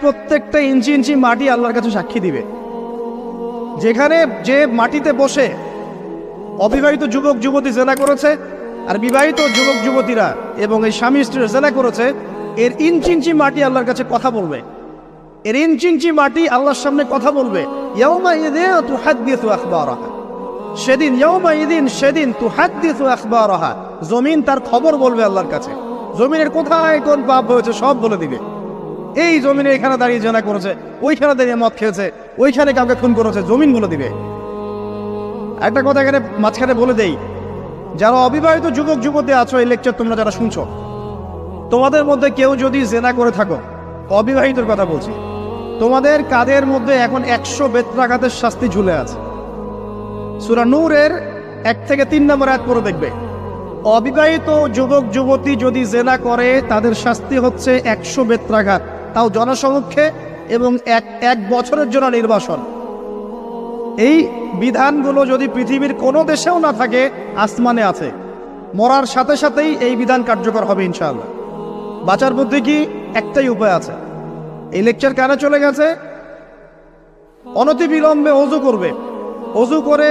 প্রত্যেকটা ইঞ্চি ইঞ্চি মাটি আল্লাহর কাছে সাক্ষী দিবে। যেখানে যে মাটিতে বসে অবিবাহিত যুবক যুবতী জেনা করেছে আর বিবাহিত যুবক যুবতীরা এবং এই স্বামী স্ত্রীরা জেনা করেছে, এর ইঞ্চি ইঞ্চি মাটি আল্লাহর কাছে কথা বলবে। এর ইঞ্চি ইঞ্চি মাটি আল্লাহর সামনে কথা বলবে। ইয়াউমাইযিন তুহাদ্দিসু আখবারাহা, সেদিন ইয়াউমাইযিন, সেদিন তুহাদ্দিসু আখবারাহা, জমিন তার খবর বলবে আল্লাহর কাছে। জমিনের কোথায় কোন পাপ হয়েছে সব বলে দিবে। এই জমিনে এখানে দাঁড়িয়ে জেনা করেছে, ওইখানে দাঁড়িয়ে মদ খেয়েছে, ওইখানে কাউকে খুন করেছে, জমিন বলে দিবে। একটা কথা এখানে মাঝখানে বলে দেই, যারা অবিবাহিত যুবক যুবতী আছো, এই লেকচার তোমরা যারা শুনছো, তোমাদের মধ্যে কেউ যদি জেনা করে থাকো, অবিবাহিতর কথা বলছি, তোমাদের কাঁধের মধ্যে এখন 100 বেত্রাঘাতের শাস্তি ঝুলে আছে। সূরা নূরের 1 থেকে 3 নম্বর আয়াত পড়ে দেখবে, অবিবাহিত যুবক যুবতী যদি জেনা করে তাদের শাস্তি হচ্ছে 100 বেত্রাঘাত, তাও জনসমক্ষে, এবং এক বছরের জন্য নির্বাসন। এই বিধানগুলো যদি পৃথিবীর কোনো দেশেও না থাকে, আসমানে আছে। মরার সাথে সাথেই এই বিধান কার্যকর হবে ইনশাআল্লাহ। বাঁচার বুদ্ধি কি? একটাই উপায় আছে। এই লেকচার কানে চলে গেছে, অনতিবিলম্বে ওযু করবে। ওযু করে